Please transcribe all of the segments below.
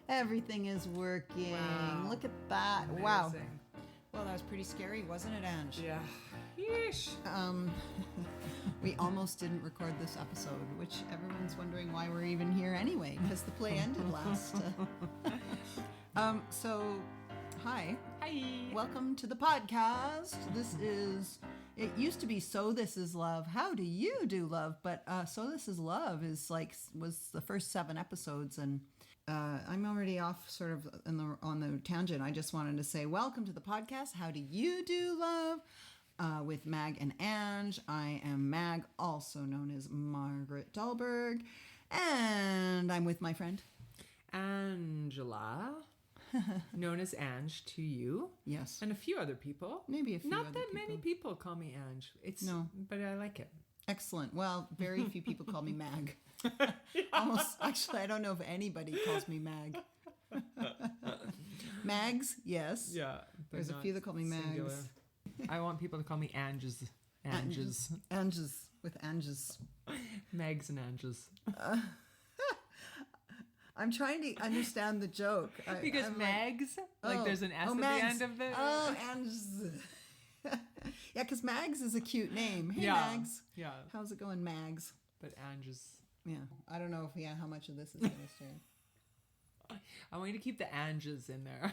Everything is working. Wow. Look at that. Wow. Amazing. Well, that was pretty scary, wasn't it, Ange? Yeah. Yeesh. We almost didn't record this episode, which everyone's wondering why we're even here anyway, because the play ended last. So, hi. Hi. Welcome to the podcast. It used to be So This Is Love. How do you do, love? But So This Is Love was the first 7 episodes, and I'm already off sort of on the tangent. I just wanted to say welcome to the podcast. How do you do, love? With Mag and Ange. I am Mag, also known as Margaret Dahlberg, and I'm with my friend Angela, known as Ange to you. Yes. And a few other people. Maybe a few Not other that many people call me Ange. No. But I like it. Excellent. Well, very few people call me Mag. Almost, actually, I don't know if anybody calls me Mag. Mags, yes. Yeah. There's a few that call me singular. Mags. I want people to call me Anges. Anges. Anges, with Anges. Megs and Anges. I'm trying to understand the joke. Because I'm Mags, like there's an S at Mags. the end of the... Oh, Anges. Yeah, because Mags is a cute name. Hey, Yeah. Mags. Yeah. How's it going, Mags? But Anges... Yeah. I don't know how much of this is going to stay. I want you to keep the Anges in there.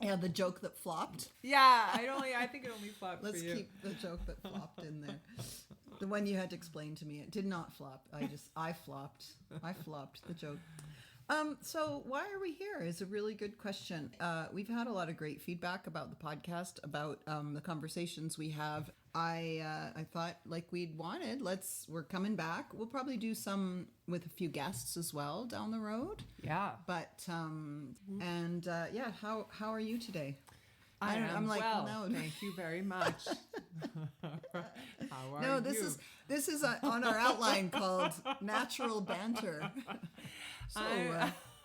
Yeah, the joke that flopped. Yeah, I think it only flopped Let's for you. keep the joke that flopped in there. The one you had to explain to me. It did not flop. I flopped. I flopped the joke. So why are we here is a really good question. We've had a lot of great feedback about the podcast, about the conversations we have. I thought, like we'd wanted, we're coming back. We'll probably do some with a few guests as well down the road. Yeah. But yeah, how are you today? I'm like, well. no. Thank you very much. How are No, you? this is on our outline called natural banter. So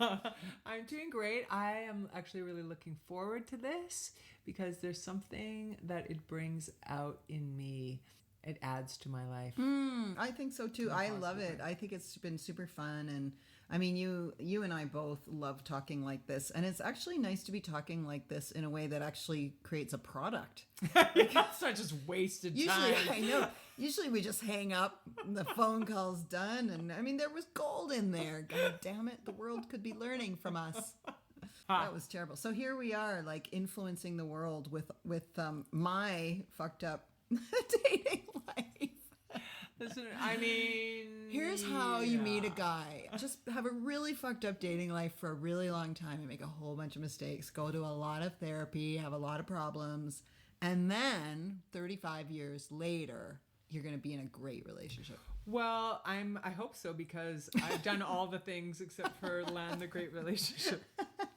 I'm doing great. I am actually really looking forward to this because there's something that it brings out in me. It adds to my life. I think so too. I love it. I think it's been super fun, and I mean, you and I both love talking like this, and it's actually nice to be talking like this in a way that actually creates a product. It's not just wasted Usually, time. I know. Usually, we just hang up, the phone call's done, and I mean, there was gold in there. God damn it, the world could be learning from us. That was terrible. So here we are, like influencing the world with my fucked up dating life. Listen, I mean... Here's how you meet a guy. Just have a really fucked up dating life for a really long time and make a whole bunch of mistakes. Go to a lot of therapy, have a lot of problems. And then 35 years later, you're going to be in a great relationship. Well, I hope so because I've done all the things except for land the great relationship.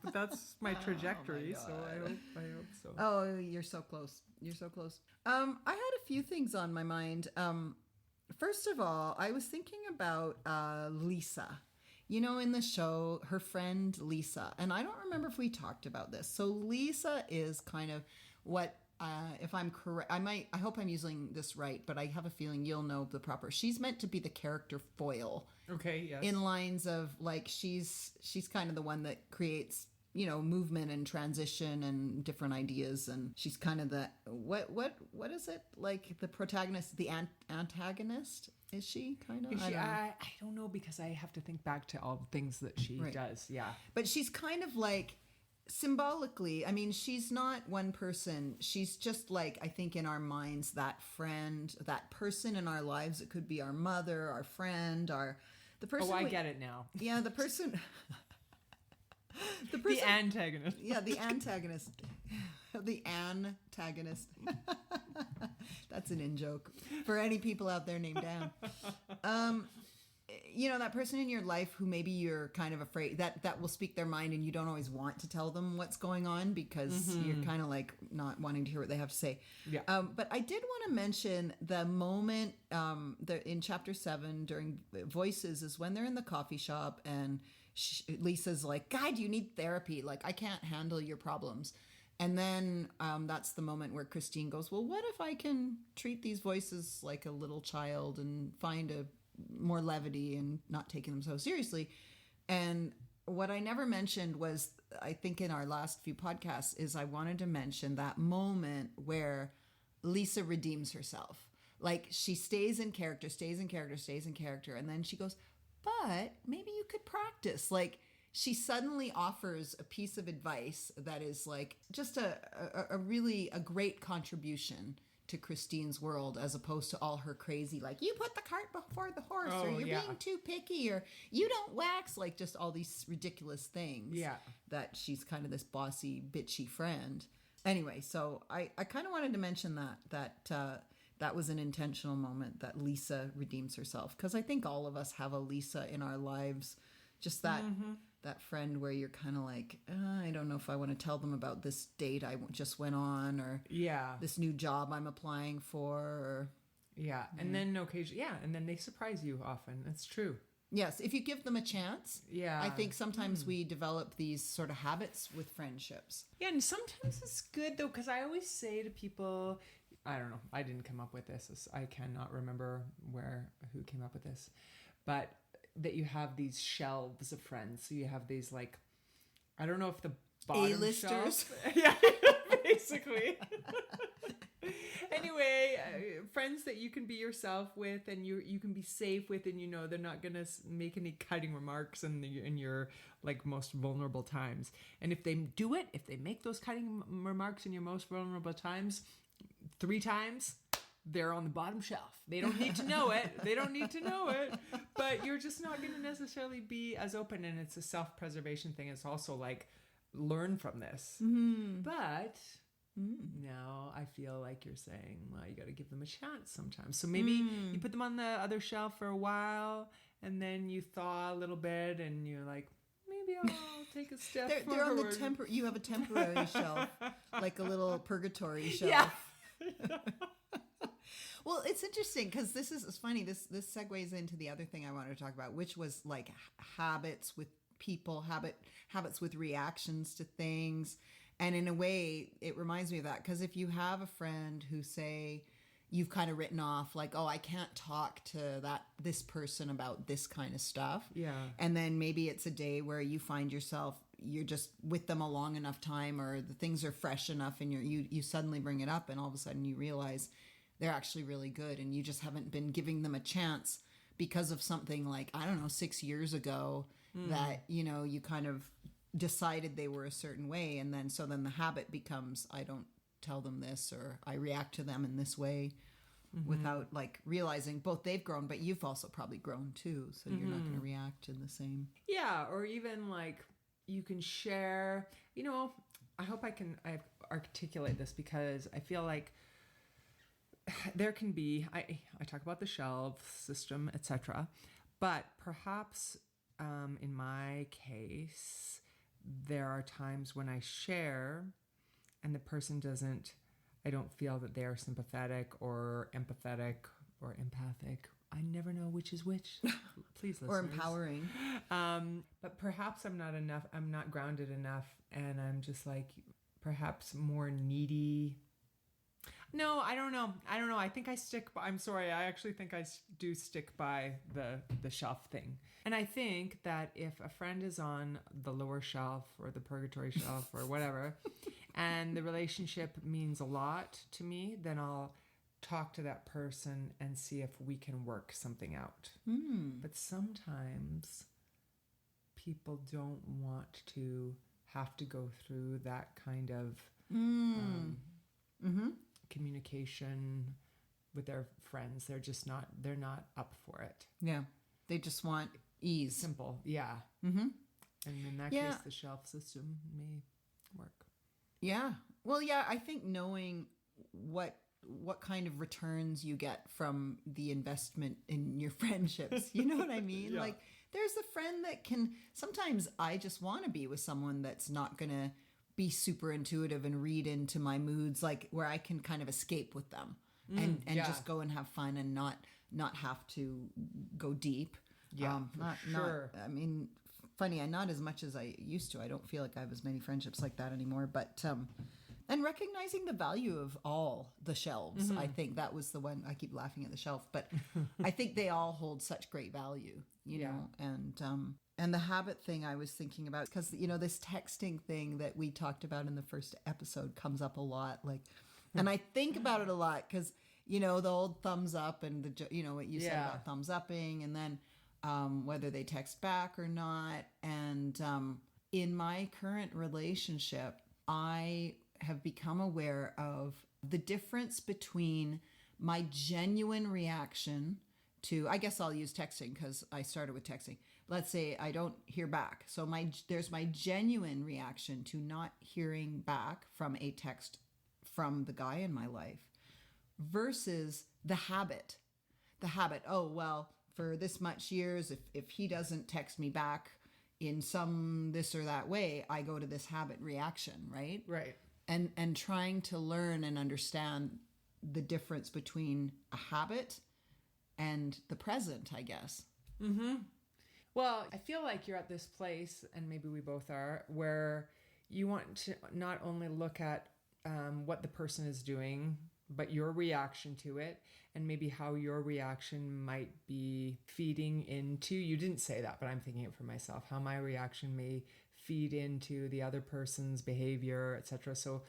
But that's my trajectory, so I hope so. Oh, you're so close. You're so close. I had a few things on my mind. First of all, I was thinking about Lisa. You know, in the show, her friend Lisa. And I don't remember if we talked about this. So Lisa is kind of what... if I'm correct, I hope I'm using this right, but I have a feeling you'll know the proper. She's meant to be the character foil. Okay, yes. In lines of like she's kind of the one that creates, you know, movement and transition and different ideas, and she's kind of the what is it, like the protagonist, the antagonist? Is she kind of? I don't know because I have to think back to all the things that she does. Yeah, but she's kind of like. Symbolically, I mean, she's not one person. She's just like, I think in our minds, that friend, that person in our lives. It could be our mother, our friend, the person. Oh, I get it now. Yeah, the person. The antagonist. Yeah, the antagonist. The antagonist. That's an in-joke for any people out there named Anne. You know, that person in your life who maybe you're kind of afraid that will speak their mind and you don't always want to tell them what's going on because you're kind of like not wanting to hear what they have to say. Yeah. But I did want to mention the moment in chapter 7 during Voices is when they're in the coffee shop and Lisa's like, God, you need therapy. Like, I can't handle your problems. And then that's the moment where Christine goes, well, what if I can treat these voices like a little child and find a more levity and not taking them so seriously? And what I never mentioned was, I think in our last few podcasts, is I wanted to mention that moment where Lisa redeems herself. Like she stays in character, and then she goes, but maybe you could practice. Like she suddenly offers a piece of advice that is like just a really a great contribution to Christine's world, as opposed to all her crazy, like, you put the cart before the horse, or you're being too picky, or you don't wax, like just all these ridiculous things. Yeah. That she's kind of this bossy, bitchy friend. Anyway, so I kind of wanted to mention that was an intentional moment that Lisa redeems herself, because I think all of us have a Lisa in our lives, just that that friend where you're kind of like, I don't know if I want to tell them about this date I just went on, or this new job I'm applying for, or and then occasionally, and then they surprise you often. That's true. Yes, if you give them a chance. Yeah. I think sometimes we develop these sort of habits with friendships. Yeah, and sometimes it's good though, because I always say to people, I don't know, I didn't come up with this. I cannot remember who came up with this, but that you have these shelves of friends. So you have these, like, I don't know if the bottom A-listers. shelf. Yeah, basically. Anyway, friends that you can be yourself with, and you can be safe with, and they're not gonna make any cutting remarks in your like most vulnerable times. And if they do it, if they make those cutting remarks in your most vulnerable times 3 times, they're on the bottom shelf. They don't need to know it. But you're just not going to necessarily be as open, and it's a self-preservation thing. It's also like, learn from this. But now I feel like you're saying, well, you got to give them a chance sometimes. So maybe you put them on the other shelf for a while, and then you thaw a little bit, and you're like, maybe I'll take a step forward. They're on the you have a temporary shelf, like a little purgatory shelf. Yeah. Well, it's interesting because it's funny. This segues into the other thing I wanted to talk about, which was like habits with people, habits with reactions to things. And in a way, it reminds me of that, because if you have a friend who, say, you've kind of written off, like, oh, I can't talk to this person about this kind of stuff. Yeah. And then maybe it's a day where you find yourself, you're just with them a long enough time, or the things are fresh enough, and you suddenly bring it up, and all of a sudden you realize they're actually really good, and you just haven't been giving them a chance because of something like, I don't know, 6 years ago that, you kind of decided they were a certain way. And then the habit becomes, I don't tell them this, or I react to them in this way, without like realizing both they've grown, but you've also probably grown too. So you're not going to react in the same. Yeah. Or even like you can share, I hope I articulate this, because I feel like there can be, I talk about the shelf system, etc. But perhaps in my case, there are times when I share and the person I don't feel that they are sympathetic or empathetic or empathic. I never know which is which. Please, listeners. Or empowering. But perhaps I'm not grounded enough, and I'm just like perhaps more needy. No, I don't know. I think I'm sorry. I actually think I do stick by the shelf thing. And I think that if a friend is on the lower shelf or the purgatory shelf or whatever, and the relationship means a lot to me, then I'll talk to that person and see if we can work something out. But sometimes people don't want to have to go through that kind of communication with their friends. They're not up for it. Yeah. They just want ease. Simple. Yeah. And in that case, the shelf system may work. Yeah. Well, yeah, I think knowing what kind of returns you get from the investment in your friendships, you know what I mean? Yeah. Like, there's a friend that sometimes I just want to be with someone that's not going to be super intuitive and read into my moods, like where I can kind of escape with them and just go and have fun and not have to go deep. Yeah, sure. I mean, funny, not as much as I used to. I don't feel like I have as many friendships like that anymore, but and recognizing the value of all the shelves. I think that was the one. I keep laughing at the shelf, but I think they all hold such great value, you know, And the habit thing I was thinking about, because, this texting thing that we talked about in the first episode comes up a lot. Like, and I think about it a lot because, the old thumbs up and what you said about thumbs upping, and then whether they text back or not. And in my current relationship, I have become aware of the difference between my genuine reaction to, I guess I'll use texting because I started with texting. Let's say I don't hear back. So there's my genuine reaction to not hearing back from a text from the guy in my life versus the habit. Oh, well, for this much years, if he doesn't text me back in some this or that way, I go to this habit reaction, right? Right. And trying to learn and understand the difference between a habit and the present, I guess. Mm-hmm. Well, I feel like you're at this place, and maybe we both are, where you want to not only look at what the person is doing, but your reaction to it, and maybe how your reaction might be feeding into, you didn't say that, but I'm thinking it for myself, how my reaction may feed into the other person's behavior, etc. So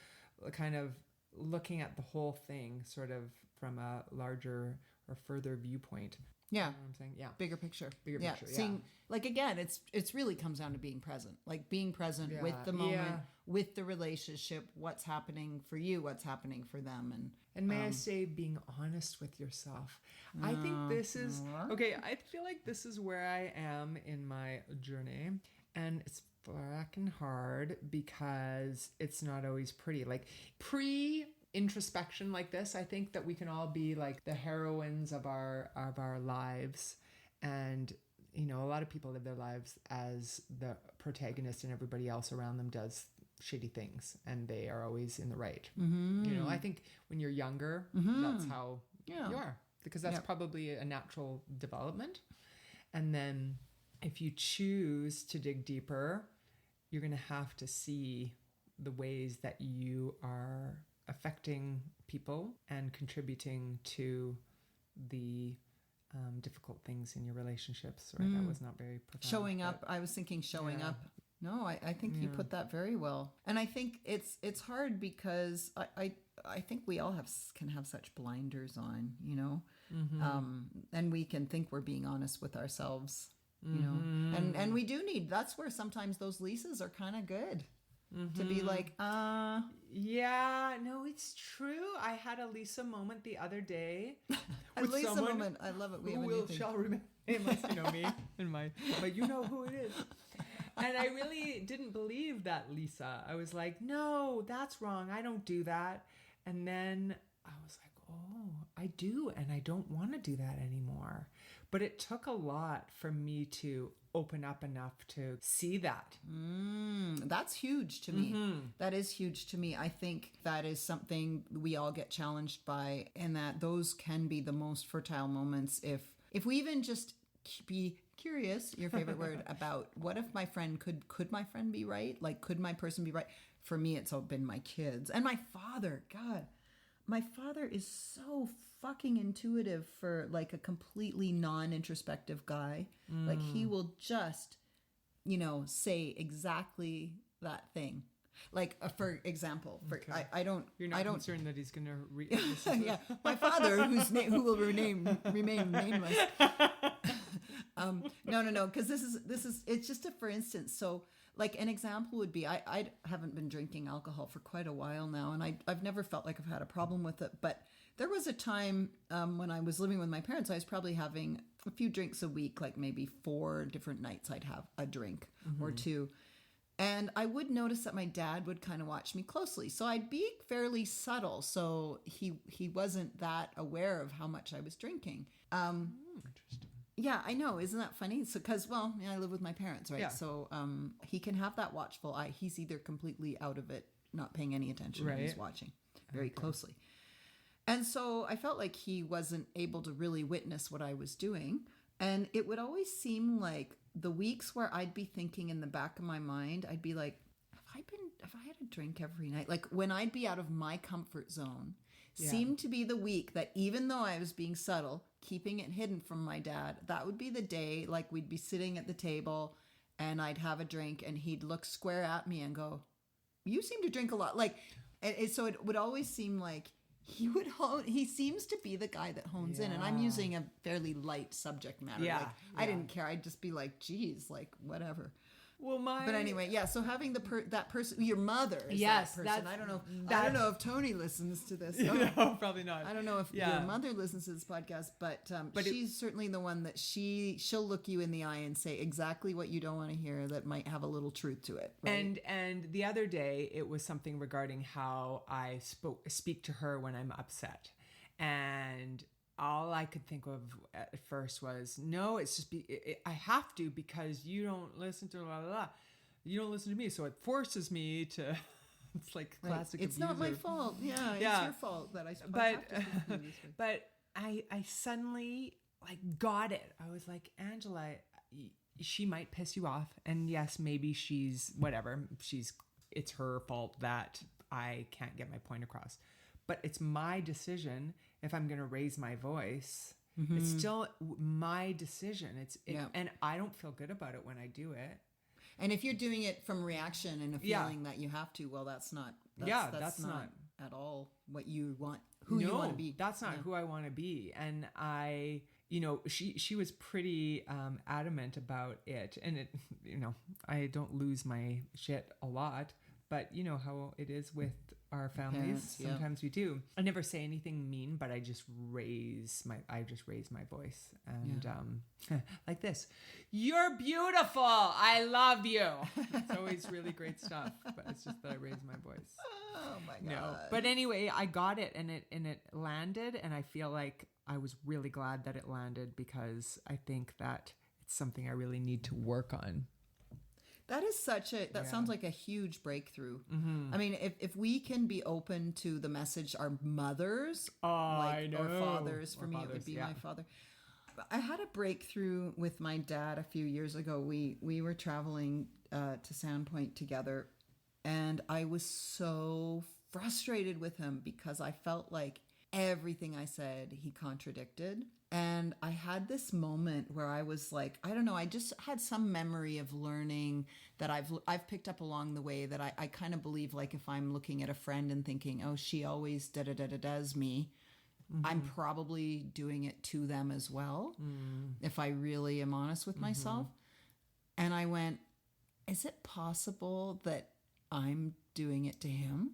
kind of looking at the whole thing sort of from a larger or further viewpoint. Yeah. You know what I'm saying? Yeah. Bigger picture. Yeah. Seeing, like, again, it's really comes down to being present, like being present with the moment, with the relationship, what's happening for you, what's happening for them. And may I say, being honest with yourself. I think this is, okay, I feel like this is where I am in my journey, and it's fucking hard because it's not always pretty. Like introspection like this, I think that we can all be like the heroines of our lives, and a lot of people live their lives as the protagonist and everybody else around them does shitty things and they are always in the right. Mm-hmm. I think when you're younger, that's how you are, because that's probably a natural development. And then if you choose to dig deeper, you're going to have to see the ways that you are affecting people and contributing to the difficult things in your relationships. Right? That was not very profound. Showing up. I was thinking showing up. No, I think you put that very well. And I think it's hard because I think we all can have such blinders on, and we can think we're being honest with ourselves, and we do need, that's where sometimes those leases are kind of good. To be like, yeah, no, it's true. I had a Lisa moment the other day. A Lisa moment. I love it. We shall remain nameless, me and but you know who it is. And I really didn't believe that Lisa. I was like, no, that's wrong. I don't do that. And then I was like, oh, I do. And I don't want to do that anymore. But it took a lot for me to open up enough to see that. That's huge to me. That is huge to me. I think that is something we all get challenged by, and that those can be the most fertile moments if we even just be curious, your favorite word, about what if my friend could my friend be right? Like, could my person be right? For me, it's all been my kids and my father. God, my father is so fucking intuitive for like a completely non-introspective guy. Like, he will just, say exactly that thing. Like, for example, Okay. I don't. You're not I don't, concerned that he's going to read. yeah, my father, who will remain nameless. No, because this is it's just a for instance. So, like, an example would be I haven't been drinking alcohol for quite a while now, and I've never felt like I've had a problem with it. But there was a time when I was living with my parents, I was probably having a few drinks a week, like maybe 4 different nights I'd have a drink or two. And I would notice that my dad would kind of watch me closely. So I'd be fairly subtle. So he wasn't that aware of how much I was drinking. Interesting. Yeah, I know. Isn't that funny? So, because, I live with my parents, right? Yeah. So he can have that watchful eye. He's either completely out of it, not paying any attention, or he's watching very closely. And so I felt like he wasn't able to really witness what I was doing. And it would always seem like the weeks where I'd be thinking in the back of my mind, I'd be like, have I had a drink every night? Like, when I'd be out of my comfort zone, seemed to be the week that, even though I was being subtle, keeping it hidden from my dad, that would be the day, like, we'd be sitting at the table and I'd have a drink, and he'd look square at me and go, "You seem to drink a lot." Like, so it would always seem like he seems to be the guy that hones in, and I'm Yeah. using a fairly light subject matter. Yeah, Like, I yeah. didn't care. I'd just be like, geez, like, whatever. Well, But anyway, yeah. So having that person, your mother, is Yes, that person. that's- I don't know. I that- don't know if Tony listens to this. No, probably not. I don't know if Yeah. your mother listens to this podcast, but she's certainly the one that she'll look you in the eye and say exactly what you don't want to hear that might have a little truth to it. Right? And the other day it was something regarding how I speak to her when I'm upset, and all I could think of at first was, no, it's just I have to, because you don't listen to you don't listen to me, so it forces me to. It's like Right. classic. It's not my abuser. fault. Yeah, it's Yeah. your fault that I. But have to speak to you this way. but I suddenly like got it. I was like, Angela, she might piss you off, and yes, maybe she's whatever. It's her fault that I can't get my point across, but it's my decision if I'm going to raise my voice. It's still my decision. Yeah. And I don't feel good about it when I do it. And if you're doing it from reaction and a Yeah. feeling that you have to, well, that's not. That's not not- at all what you want. Who you want to be. That's not who I want to be. And I, she was pretty adamant about it. And it, I don't lose my shit a lot, but you know how it is with our families. Parents, yeah. Sometimes we do. I never say anything mean, but I just raise my voice and like this. You're beautiful. I love you. It's always really great stuff, but it's just that I raise my voice. Oh my god. No, but anyway, I got it, and it landed, and I feel like I was really glad that it landed, because I think that it's something I really need to work on. That is that sounds like a huge breakthrough. I mean, if we can be open to the message our mothers, I know. or fathers, for Or me it fathers, would be yeah. my father. I had a breakthrough with my dad a few years ago. We were traveling to Sandpoint together, and I was so frustrated with him because I felt like everything I said he contradicted. And I had this moment where I was like, I don't know, I just had some memory of learning that I've picked up along the way, that I kind of believe, like, if I'm looking at a friend and thinking, oh, she always does me, I'm probably doing it to them as well, if I really am honest with myself. And I went, is it possible that I'm doing it to him?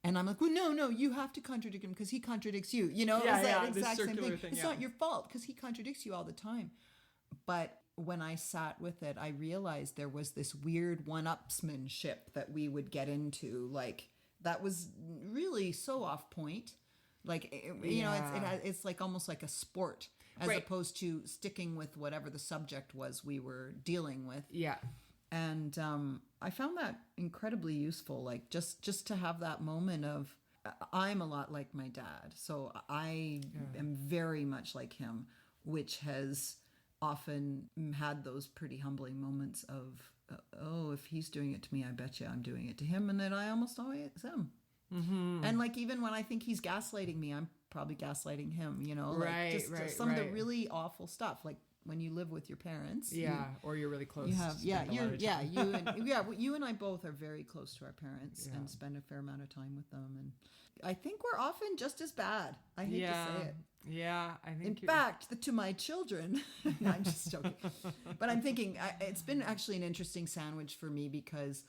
And I'm like, well, no, you have to contradict him because he contradicts you. You know, Yeah, it's that yeah, this exact same circular thing. thing, It's yeah. not your fault because he contradicts you all the time. But when I sat with it, I realized there was this weird one-upsmanship that we would get into. Like, that was really so off point. Like, it's like almost like a sport, as Right. opposed to sticking with whatever the subject was we were dealing with. Yeah. And I found that incredibly useful, like just to have that moment of, I'm a lot like my dad, so I am very much like him, which has often had those pretty humbling moments of, oh, if he's doing it to me, I bet you I'm doing it to him, and then I almost always am. And like, even when I think he's gaslighting me, I'm probably gaslighting him, Right, just right, some of the right. really awful stuff, like when you live with your parents. Yeah. Or you're really close. You have, spend a lot of time. you and I both are very close to our parents and spend a fair amount of time with them, and I think we're often just as bad. I hate to say it. Yeah, I In think fact, to my children, no, I'm just joking. But I'm thinking it's been actually an interesting sandwich for me because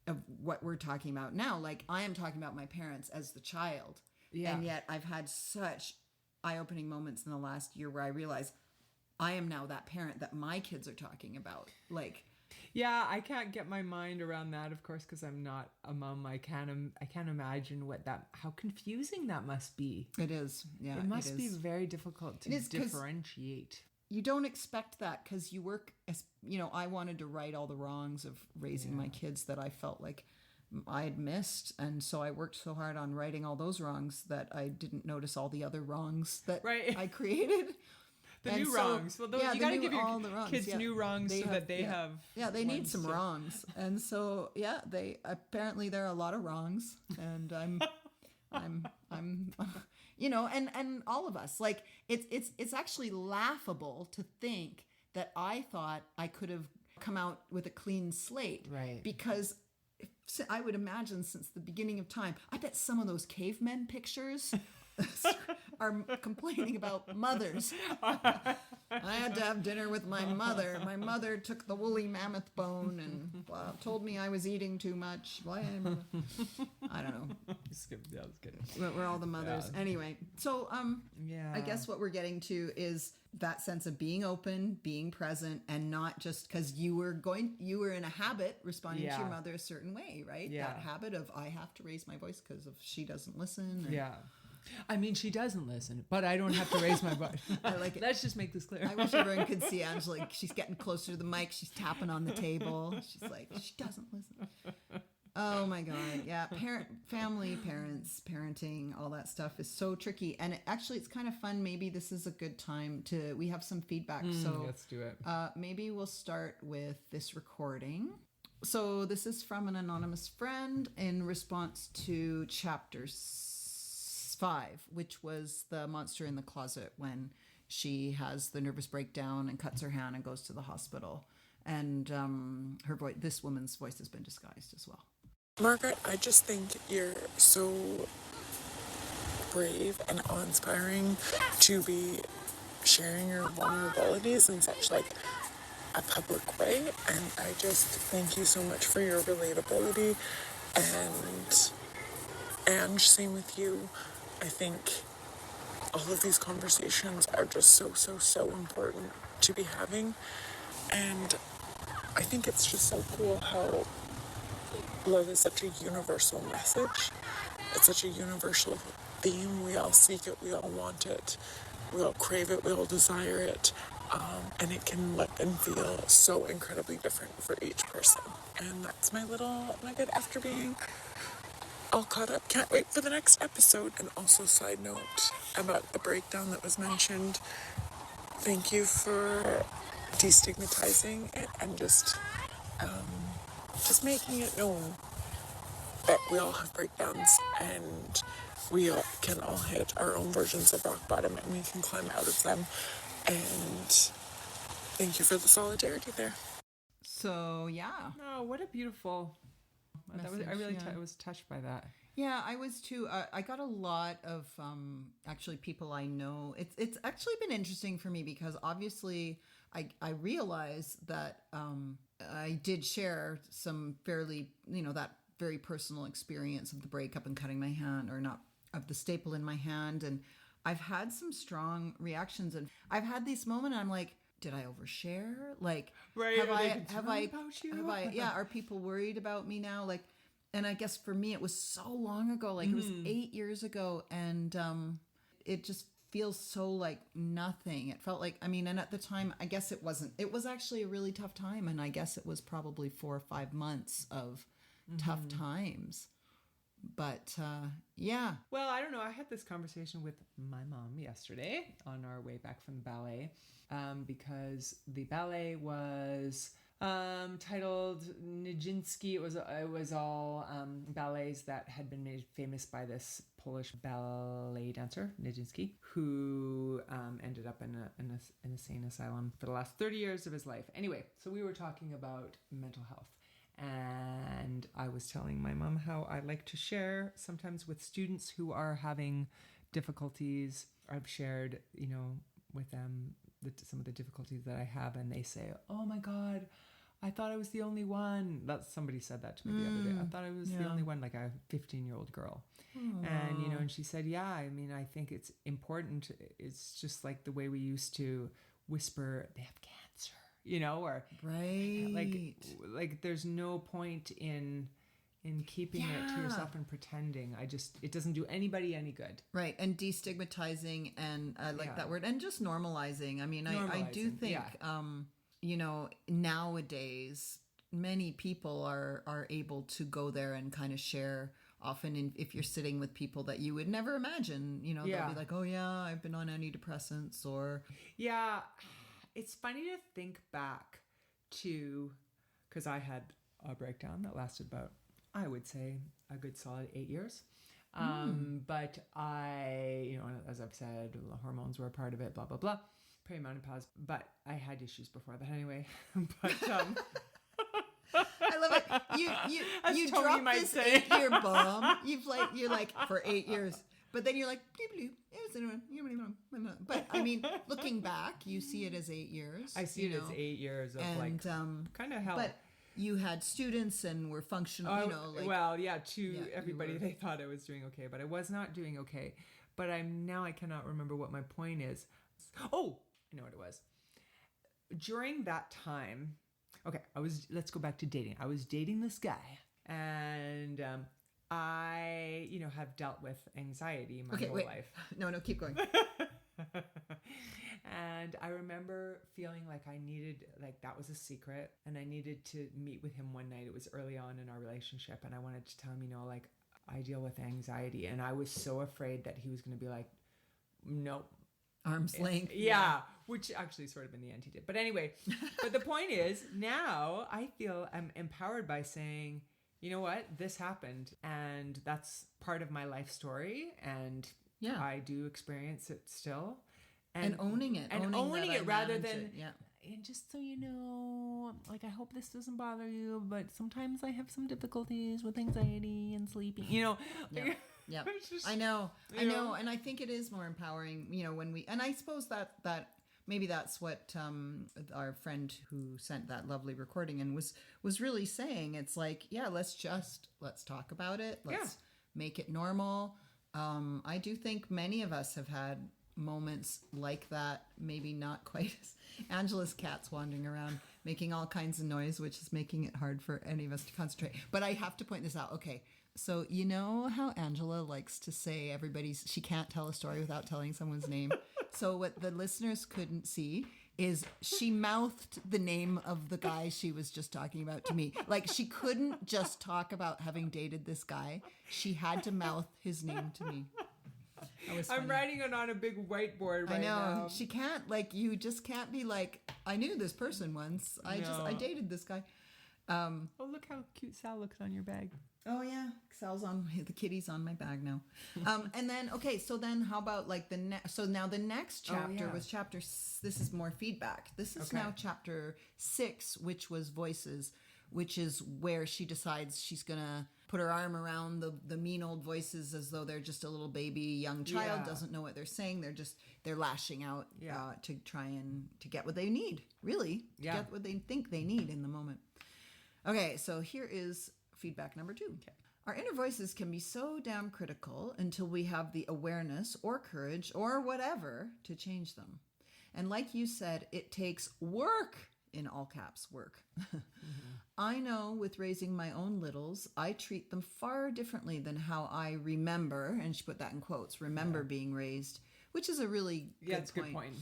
of what we're talking about now. Like, I am talking about my parents as the child, and yet I've had such eye-opening moments in the last year where I realize I am now that parent that my kids are talking about. Like, Yeah, I can't get my mind around that, of course, because I'm not a mom. I can't imagine how confusing that must be. it is. Yeah, It must be is. very difficult to It is, 'cause differentiate. You don't expect that because you work as, I wanted to right all the wrongs of raising my kids that I felt like I had missed. And so I worked so hard on righting all those wrongs that I didn't notice all the other wrongs that Right. I created. The And new so- wrongs. Well, you got to give all your the wrongs, kids yeah. new wrongs They so that they have. Yeah, they need ones some to- wrongs. And so, they apparently there are a lot of wrongs, and I'm and all of us, like, it's actually laughable to think that I thought I could have come out with a clean slate. Right. Because I would imagine since the beginning of time, I bet some of those cavemen pictures are complaining about mothers. I had to have dinner with my mother. My mother took the woolly mammoth bone and told me I was eating too much. I don't know. Yeah, that's good. We're all the mothers. Yeah. Anyway, so Yeah. I guess what we're getting to is that sense of being open, being present, and not just because you were in a habit responding to your mother a certain way, right? Yeah. That habit of I have to raise my voice because if she doesn't listen. And, Yeah. I mean, she doesn't listen, but I don't have to raise my voice. I like it. Let's just make this clear. I wish everyone could see Angela. Like, she's getting closer to the mic. She's tapping on the table. She's like, she doesn't listen. Oh my God. Yeah. Family, parents, parenting, all that stuff is so tricky. And it's kind of fun. Maybe this is a good time we have some feedback. So let's do it. maybe we'll start with this recording. So this is from an anonymous friend in response to chapter 5, which was the monster in the closet when she has the nervous breakdown and cuts her hand and goes to the hospital. And her voice, this woman's voice has been disguised as well. Margaret, I just think you're so brave and awe-inspiring to be sharing your vulnerabilities in such like a public way, and I just thank you so much for your relatability. And same with you. I think all of these conversations are just so important to be having, and I think it's just so cool how love is such a universal message. It's such a universal theme. We all seek it, we all want it, we all crave it, we all desire it, and it can look and feel so incredibly different for each person. And that's my little nugget after being all caught up. Can't wait for the next episode. And also, side note about the breakdown that was mentioned, thank you for destigmatizing it and just making it known that we all have breakdowns and we all can all hit our own versions of rock bottom and we can climb out of them. And thank you for the solidarity there. So yeah. Oh, what a beautiful Message, I really yeah. was touched by that. Yeah, I was too. I got a lot of actually people I know. It's actually been interesting for me because obviously I realize that I did share some fairly, that very personal experience of the breakup and cutting my hand, or not, of the staple in my hand, and I've had some strong reactions, and I've had this moment. I'm like, did I overshare? Like, Right, have are they I concerned about you? yeah, are people worried about me now? Like, and I guess for me, it was so long ago, like it was 8 years ago. And it just feels so like nothing. It felt like, and at the time, I guess it wasn't, it was actually a really tough time. And I guess it was probably 4 or 5 months of tough times. But yeah. Well, I don't know. I had this conversation with my mom yesterday on our way back from the ballet, because the ballet was titled Nijinsky. It was all ballets that had been made famous by this Polish ballet dancer Nijinsky, who ended up in an insane asylum for the last 30 years of his life. Anyway, so we were talking about mental health. And I was telling my mom how I like to share sometimes with students who are having difficulties. I've shared, with them some of the difficulties that I have, and they say, "Oh my God, I thought I was the only one." Somebody said that to me the other day. I thought I was the only one, like a 15-year-old girl. And, and she said, yeah, I think it's important. It's just like the way we used to whisper, they have cancer. Or Right. like there's no point in keeping it to yourself and pretending. It doesn't do anybody any good. Right. And destigmatizing, and I like that word, and just normalizing. I do think, nowadays many people are able to go there and kind of share. Often if you're sitting with people that you would never imagine, they'll be like, oh yeah, I've been on antidepressants, or. Yeah. It's funny to think back to, because I had a breakdown that lasted about, I would say, a good solid 8 years. But I, as I've said, the hormones were a part of it, blah, blah, blah. perimenopause, but I had issues before that anyway. But I love it. As You Tony drop might this say. 8-year bomb. You're like for 8 years, but then you're like, bleep, bleep, it was but I mean, looking back, you see it as 8 years. I see it as 8 years of and like kind of hell. but you had students and were functional. To everybody, they thought I was doing okay, but I was not doing okay. But I cannot remember what my point is. Oh, I know what it was. During that time, okay, let's go back to dating. I was dating this guy, and I, have dealt with anxiety my whole life. No, keep going. And I remember feeling like that was a secret, and I needed to meet with him one night. It was early on in our relationship, and I wanted to tell him, I deal with anxiety, and I was so afraid that he was going to be like, no. Arm's length. Yeah, which actually sort of in the end he did. But anyway, but the point is, now I feel I'm empowered by saying, you know what, this happened, and that's part of my life story, and I do experience it still. And owning it. And owning it rather than... Yeah. And just so you know, I hope this doesn't bother you, but sometimes I have some difficulties with anxiety and sleeping. Yeah. I know. And I think it is more empowering, when we, and I suppose that maybe that's what our friend who sent that lovely recording and was really saying. It's like, let's talk about it. Let's make it normal. I do think many of us have had moments like that, maybe not quite as Angela's cat's wandering around making all kinds of noise, which is making it hard for any of us to concentrate. But I have to point this out. Okay, so you know how Angela likes to say she can't tell a story without telling someone's name. So what the listeners couldn't see is she mouthed the name of the guy she was just talking about to me. Like, she couldn't just talk about having dated this guy. She had to mouth his name to me. I'm writing it on a big whiteboard right now. I know. She can't, you just can't be like, I knew this person once. I dated this guy. Oh, look how cute Sal looks on your bag. Oh, yeah. Sal's the kitty's on my bag now. And then, okay, so then how about so now the next chapter was this is more feedback. This is now chapter 6, which was voices, which is where she decides she's going to put her arm around the mean old voices as though they're just a little baby young child, doesn't know what they're saying. They're lashing out to try and to get what they need, really, to get what they think they need in the moment. Okay, so here is feedback number 2. Okay. Our inner voices can be so damn critical until we have the awareness or courage or whatever to change them. And like you said, it takes work, in all caps, work. I know with raising my own littles, I treat them far differently than how I remember, and she put that in quotes, being raised, which is a really good point.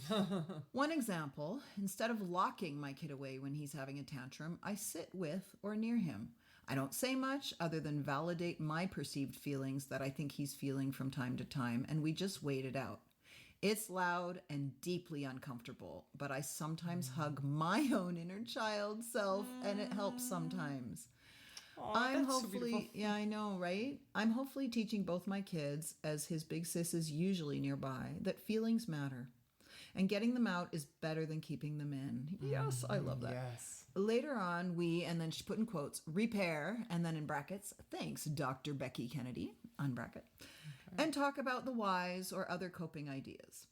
One example, instead of locking my kid away when he's having a tantrum, I sit with or near him. I don't say much other than validate my perceived feelings that I think he's feeling from time to time, and we just wait it out. It's loud and deeply uncomfortable, but I sometimes hug my own inner child self, and it helps sometimes. I'm hopefully, so I know, right? I'm hopefully teaching both my kids, as his big sis is usually nearby, that feelings matter. And getting them out is better than keeping them in. Yes, I love that. Yes. Later on, and then she put in quotes, repair, and then in brackets, thanks, Dr. Becky Kennedy, unbracket, and talk about the whys or other coping ideas.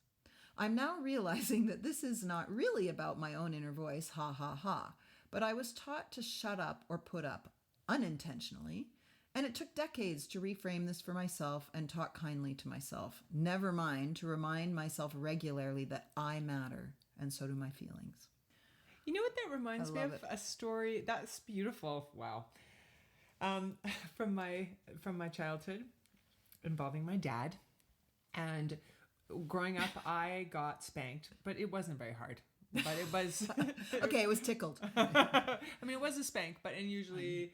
I'm now realizing that this is not really about my own inner voice, ha ha ha, but I was taught to shut up or put up unintentionally, and it took decades to reframe this for myself and talk kindly to myself, never mind to remind myself regularly that I matter, and so do my feelings. You know what that reminds me of? A story that's beautiful. Wow. From my childhood, involving my dad. And growing up, I got spanked, but it wasn't very hard. But it was okay. It was tickled. I mean, it was a spank, but usually,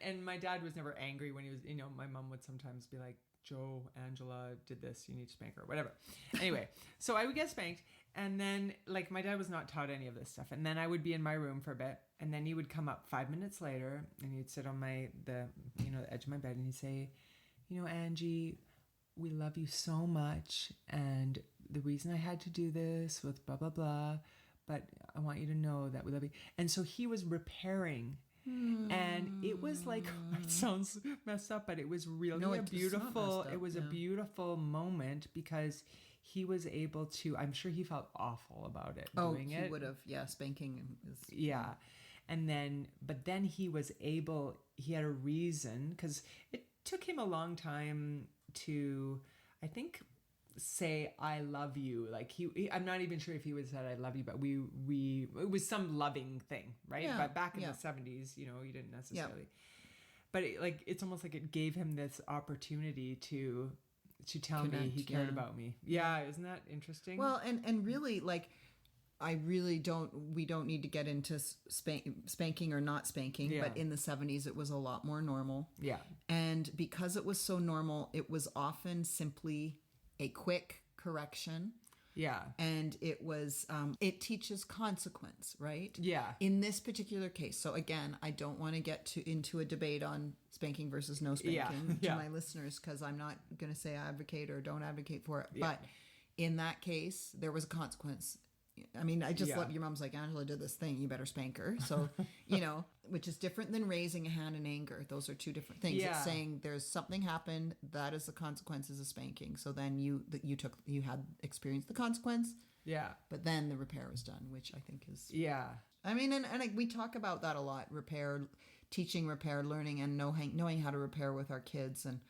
and my dad was never angry when he was. My mom would sometimes be like, "Joe, Angela did this. You need to spank her, whatever." Anyway, so I would get spanked, and then my dad was not taught any of this stuff, and then I would be in my room for a bit, and then he would come up 5 minutes later, and he'd sit on the edge of my bed, and he'd say, "Angie, we love you so much, and the reason I had to do this with blah, blah, blah, but I want you to know that we love you. And so he was repairing. And it was like, it sounds messed up, but it was really No, a it's not beautiful, messed up, it was a yeah. beautiful moment because he was able to, I'm sure he felt awful about it doing he it. would have. Yeah, spanking is. Yeah. And then, but then he was able, he had a reason because it took him a long time to, I think, say I love you. Like I'm not even sure if he would said I love you, but it was some loving thing, right? Yeah, But back in yeah. the 70s, you know, you didn't necessarily. But it's almost like it gave him this opportunity to tell me Connect, he cared yeah. about me. Yeah, isn't that interesting? Well, and really, like, we don't need to get into spanking or not spanking, Yeah. but in the 70s, it was a lot more normal. yeah. And because it was so normal, it was often simply a quick correction. Yeah. And it was, it teaches consequence, right? Yeah. In this particular case. So again, I don't want to get into a debate on spanking versus no spanking Yeah, to yeah. my listeners, because I'm not going to say I advocate or don't advocate for it. Yeah. But in that case, there was a consequence. I mean, I just Yeah. love your mom's like, Angela did this thing, you better spank her. So, you know, which is different than raising a hand in anger. Those are two different things. Yeah. It's saying there's something happened, that is the consequences of spanking. So then you had experienced the consequence, Yeah. but then the repair was done, which I think is, Yeah. I mean, and we talk about that a lot, teaching repair, learning, and knowing how to repair with our kids. And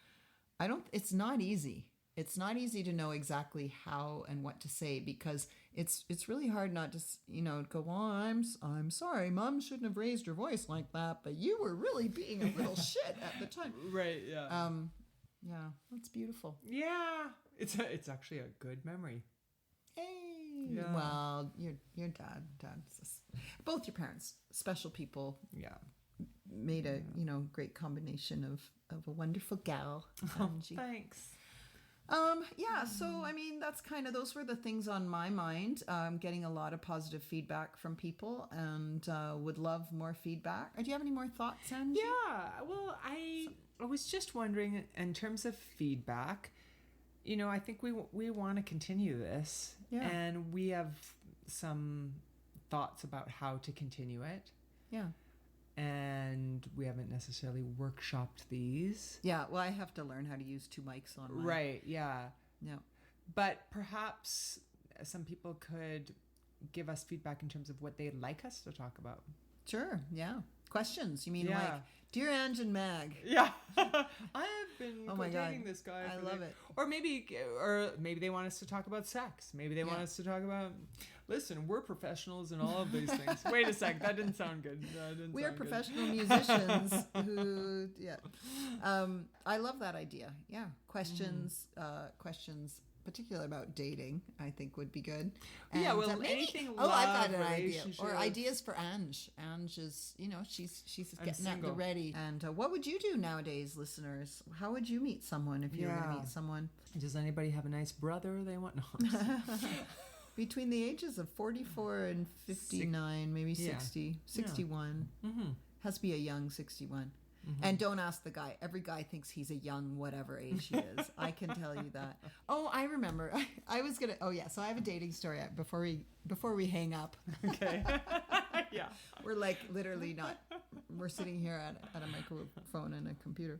it's not easy. It's not easy to know exactly how and what to say, because it's really hard not to, go, well, I'm sorry, Mom shouldn't have raised your voice like that, but you were really being a little shit at the time. Right. Yeah. Yeah, that's beautiful. Yeah. It's actually a good memory. Hey, Yeah. well, your dad's both your parents, special people, Yeah. made a great combination of a wonderful gal. Angie. Thanks. Yeah, so I mean, that's those were the things on my mind. Getting a lot of positive feedback from people, and would love more feedback. Do you have any more thoughts, Angie? Yeah. Well, I was just wondering, in terms of feedback, I think we want to continue this, Yeah. and we have some thoughts about how to continue it, Yeah. and we haven't necessarily workshopped these. Yeah, well, I have to learn how to use two mics on mine. Right. Yeah. Yeah. But perhaps some people could give us feedback in terms of what they'd like us to talk about. Sure, yeah. Questions. You mean Yeah. like, Dear Ange and Mag. Yeah. I have been Oh my dating God. this guy. I for love the- it. Or maybe they want us to talk about sex. Maybe they want Yeah. us to talk about, listen, we're professionals in all of these things. Wait a sec. That didn't sound good. We are professional musicians who, I love that idea. Yeah. Questions, particularly about dating, I think would be good. Yeah, well, maybe- anything I've got love, an idea. Or relationships. ideas for Ange. Ange is, she's I'm getting at the single. ready. And what would you do nowadays, listeners? How would you meet someone if you were going to Yeah. meet someone? Does anybody have a nice brother they want? No. Between the ages of 44 and 59, maybe Yeah. 60, 61. Mm-hmm. Has to be a young 61. And don't ask the guy. Every guy thinks he's a young whatever age he is. I can tell you that. Oh, I remember. I was gonna. Oh yeah. So I have a dating story before we hang up. Okay. Yeah. We're like literally not. We're sitting here at a microphone and a computer.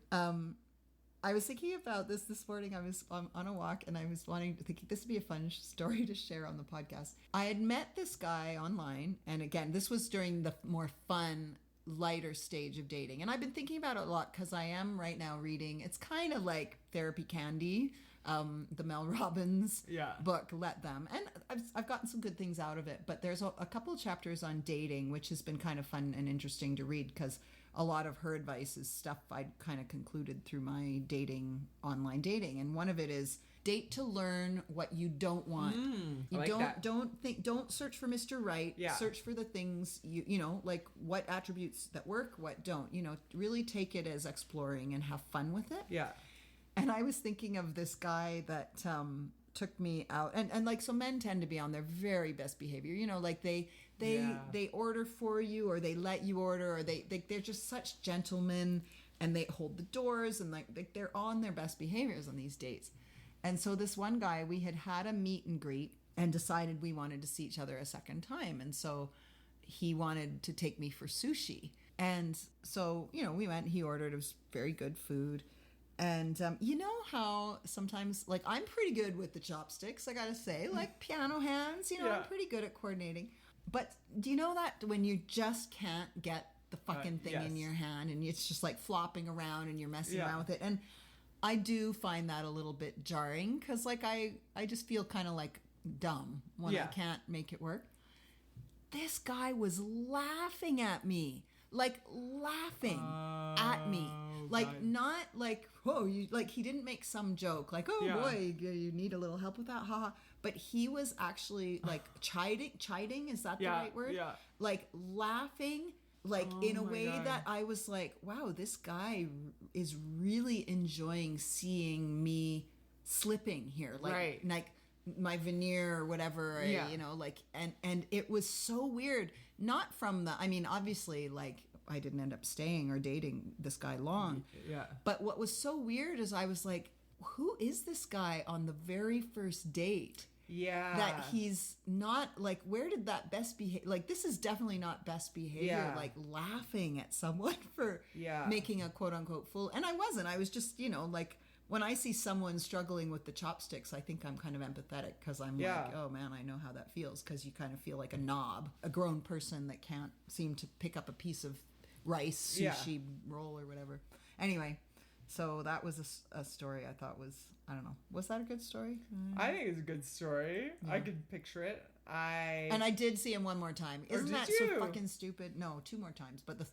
I was thinking about this morning. I was on a walk and I was thinking this would be a fun story to share on the podcast. I had met this guy online, and again, this was during the more fun, lighter stage of dating. And I've been thinking about it a lot because I am right now reading, it's kind of like Therapy Candy, the Mel Robbins Yeah. book, Let Them. And I've gotten some good things out of it, but there's a couple of chapters on dating, which has been kind of fun and interesting to read because a lot of her advice is stuff I'd kind of concluded through my online dating. And one of it is date to learn what you don't want. I like that. Don't search for Mr. Right. Yeah. Search for the things like what attributes that work, what don't. Really take it as exploring and have fun with it. Yeah. And I was thinking of this guy that took me out, and like, so men tend to be on their very best behavior. Like they order for you, or they let you order, or they're just such gentlemen, and they hold the doors, and like they're on their best behaviors on these dates. And so this one guy, we had a meet and greet and decided we wanted to see each other a second time. And so he wanted to take me for sushi. And so, we went, he ordered, it was very good food. And you know how sometimes, like, I'm pretty good with the chopsticks, I gotta say, like piano hands, I'm pretty good at coordinating. But do you know that when you just can't get the fucking thing in your hand and it's just like flopping around and you're messing around with it? And I do find that a little bit jarring because, like, I just feel kind of like dumb when I can't make it work. This guy was laughing at me. Like laughing at me, like God. Not like, oh, you, like he didn't make some joke like, oh boy, you need a little help with that, haha. But he was actually like chiding, is that the right word? Yeah. Like laughing, like in a way God. That I was like, wow, this guy is really enjoying seeing me slipping here, like my veneer or whatever, like, and it was so weird. Not from the, I mean, obviously, like, I didn't end up staying or dating this guy long. Yeah. But what was so weird is I was like, who is this guy on the very first date? Yeah. That he's not, like, where did that best behavior, like, this is definitely not best behavior, like, laughing at someone for making a quote-unquote fool. And I wasn't. I was just, like, when I see someone struggling with the chopsticks, I think I'm kind of empathetic because I'm like, oh man, I know how that feels, because you kind of feel like a knob, a grown person that can't seem to pick up a piece of rice, sushi roll or whatever. Anyway, so that was a story I thought was, I don't know, was that a good story? I think it's a good story. Yeah. I could picture it. And I did see him one more time. Isn't that so fucking stupid? No, 2 more times, but the...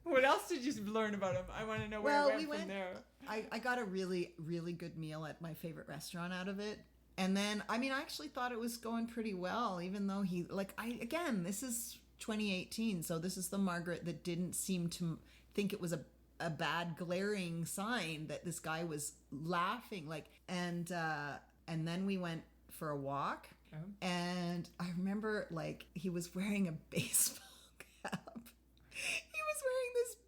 What else did you learn about him? I want to know where we went from there. I got a really, really good meal at my favorite restaurant out of it. And then, I mean, I actually thought it was going pretty well, even though he, like, again, this is 2018, so this is the Margaret that didn't seem to think it was a bad glaring sign that this guy was laughing, like, and then we went for a walk, and I remember, like, he was wearing a baseball cap.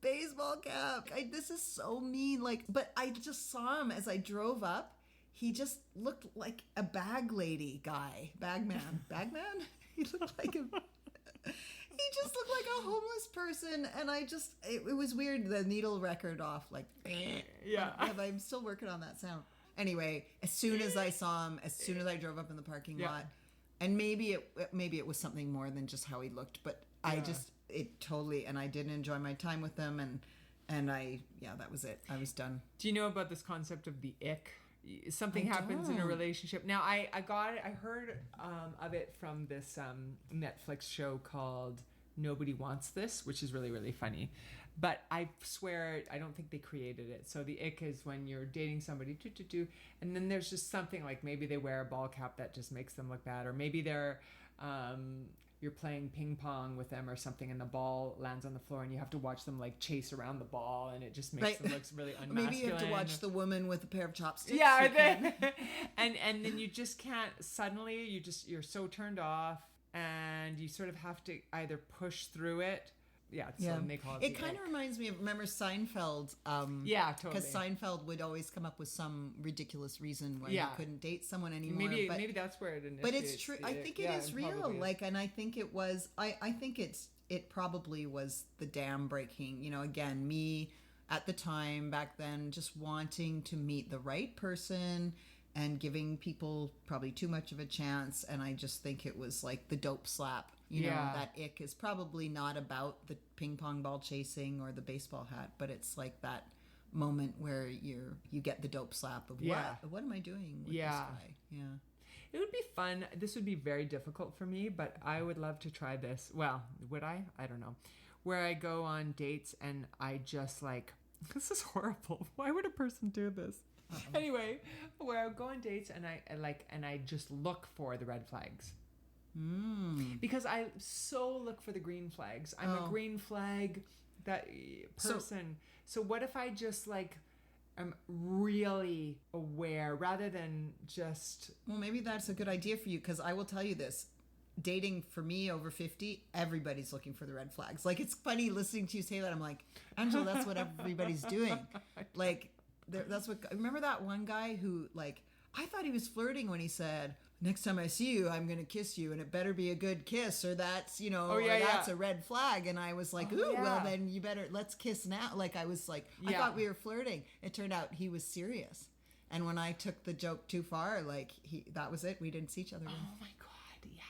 Baseball cap. This is so mean. Like, but I just saw him as I drove up. He just looked like a bag lady guy. Bagman. He looked like a... He just looked like a homeless person. And I just... It was weird. The needle record off. Like... Yeah. I'm still working on that sound. Anyway, as soon as I saw him, as soon as I drove up in the parking lot, and maybe it was something more than just how he looked, but I just... It totally, and I did enjoy my time with them, and that was it. I was done. Do you know about this concept of the ick? Something happens in a relationship. Now, I heard of it from this Netflix show called Nobody Wants This, which is really, really funny. But I swear, I don't think they created it. So the ick is when you're dating somebody, and then there's just something like maybe they wear a ball cap that just makes them look bad, or maybe they're... you're playing ping pong with them or something, and the ball lands on the floor, and you have to watch them like chase around the ball, and it just makes them look really unmasculine. Maybe you have to watch the woman with a pair of chopsticks. Yeah, and then you just can't. Suddenly, you're so turned off, and you sort of have to either push through it. Yeah, so they call it. It kind of reminds me of, remember Seinfeld? Yeah, totally. Because Seinfeld would always come up with some ridiculous reason why you couldn't date someone anymore. Maybe that's where it initiates. But it's true. I think it is real. Like, and I think it was. I think it probably was the dam breaking. Again, me at the time back then, just wanting to meet the right person and giving people probably too much of a chance. And I just think it was like the dope slap. That ick is probably not about the ping pong ball chasing or the baseball hat, but it's like that moment where you get the dope slap of what am I doing with this guy? Yeah. It would be fun. This would be very difficult for me, but I would love to try this. Well, would I? I don't know. Where I go on dates and I just like, this is horrible. Why would a person do this? Uh-oh. Anyway, where I go on dates and I just look for the red flags. Because I so look for the green flags. I'm a green flag that person. So what if I just like am really aware rather than just... Well, maybe that's a good idea for you, because I will tell you this. Dating for me over 50, everybody's looking for the red flags. Like, it's funny listening to you say that. I'm like, Angela, that's what everybody's doing. Like, that's what... Remember that one guy who, like... I thought he was flirting when he said, next time I see you, I'm going to kiss you and it better be a good kiss or that's, you know, Oh, yeah, or that's yeah. a red flag. And I was like, Oh, ooh, yeah. well then you better, let's kiss now. Like I was like, I Yeah. thought we were flirting. It turned out he was serious. And when I took the joke too far, like that was it. We didn't see each other again. Oh my God, yeah.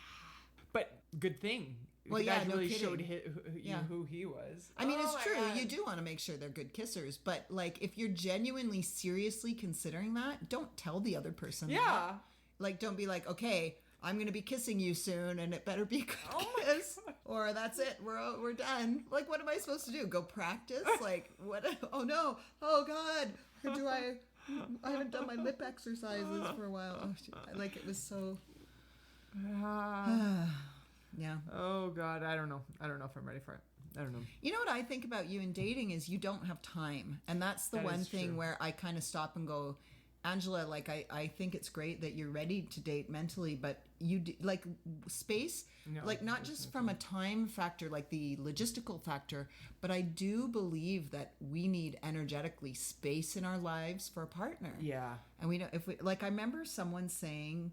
But good thing. Well, the yeah, guy no really kidding. showed Yeah. who he was. I mean, Oh it's my true. God. You do want to make sure they're good kissers, but like if you're genuinely seriously considering that, don't tell the other person that. Yeah. Like, don't be like, okay, I'm going to be kissing you soon and it better be a good Oh my kiss or that's it. We're done. Like, what am I supposed to do? Go practice? Like, what? Oh no. Oh God. I haven't done my lip exercises for a while. Oh, shit. Like it was so, yeah. Oh God, I don't know. I don't know if I'm ready for it. I don't know. You know what I think about you in dating is you don't have time. And that's the That one is thing true. where I kind of stop and go, Angela, like I think it's great that you're ready to date mentally, but like space, No, like not there's just no from a time factor, like the logistical factor, but I do believe that we need energetically space in our lives for a partner. Yeah. And we don't, if we, like, I remember someone saying,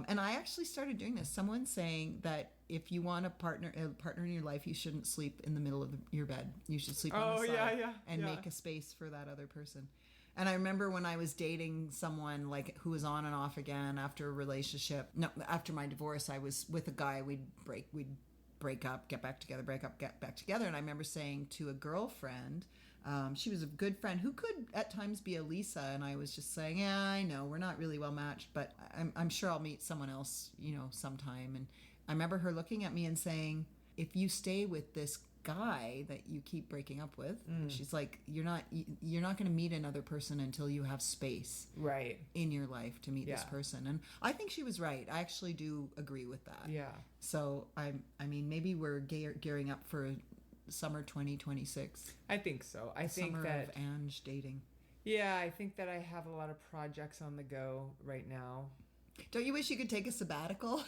and I actually started doing this, someone saying that if you want a partner in your life, you shouldn't sleep in the middle of your bed. You should sleep on Oh, the side yeah, and yeah. make a space for that other person. And I remember when I was dating someone like who was on and off again after a relationship. No, after my divorce, I was with a guy. We'd break up, get back together, break up, get back together. And I remember saying to a girlfriend, she was a good friend who could at times be a Lisa, and I was just saying, yeah, I know we're not really well matched, but I'm sure I'll meet someone else, you know, sometime. And I remember her looking at me and saying, if you stay with this guy that you keep breaking up with, she's like, you're not going to meet another person until you have space Right. in your life to meet this Yeah. person. And I think she was right. I actually do agree with that. Yeah. So I mean, maybe we're gearing up for summer 2026. I think so. I think Summer that. of Ange dating. Yeah, I think that I have a lot of projects on the go right now. Don't you wish you could take a sabbatical?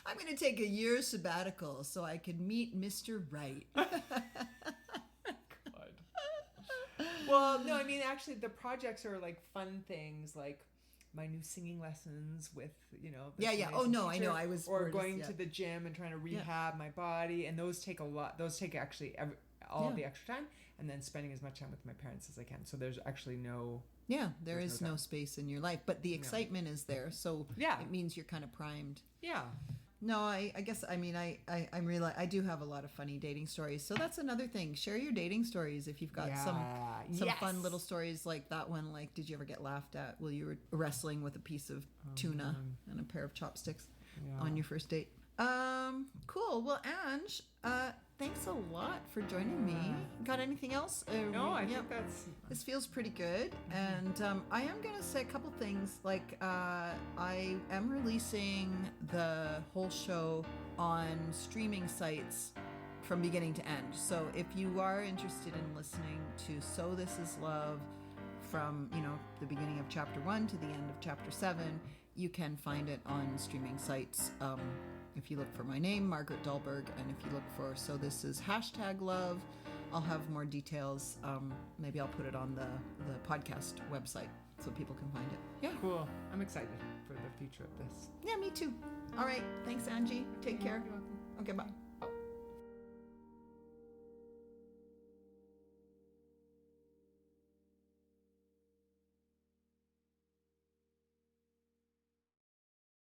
I'm going to take a year sabbatical so I could meet Mr. Right. Well, no, I mean, actually, the projects are like fun things, like my new singing lessons with, you know. this Yeah, yeah. Oh, amazing no, I teacher, know. I was or worded, going yeah. to the gym and trying to rehab my body, and those take a lot. Those take actually all Yeah. the extra time, and then spending as much time with my parents as I can. So there's actually no. Yeah, there There's is no no time. space in your life, but the excitement is there. So Yeah. it means you're kind of primed. Yeah. No, I guess, I mean, I do have a lot of funny dating stories. So that's another thing. Share your dating stories if you've got some Yes. fun little stories like that one. Like, did you ever get laughed at while you were wrestling with a piece of tuna and a pair of chopsticks Yeah. on your first date? Cool. Well, Ange, thanks a lot for joining me. Got anything else? No, I Yep. think that's. This feels pretty good, and I am gonna say a couple things. Like, I am releasing the whole show on streaming sites from beginning to end. So if you are interested in listening to So This Is Love from, you know, the beginning of chapter 1 to the end of chapter 7, you can find it on streaming sites. If you look for my name, Margaret Dahlberg, and if you look for So This Is #love, I'll have more details. Maybe I'll put it on the podcast website so people can find it. Yeah. Cool. I'm excited for the future of this. Yeah, me too. All right. Thanks, Angie. Take care. You're welcome. Okay, bye.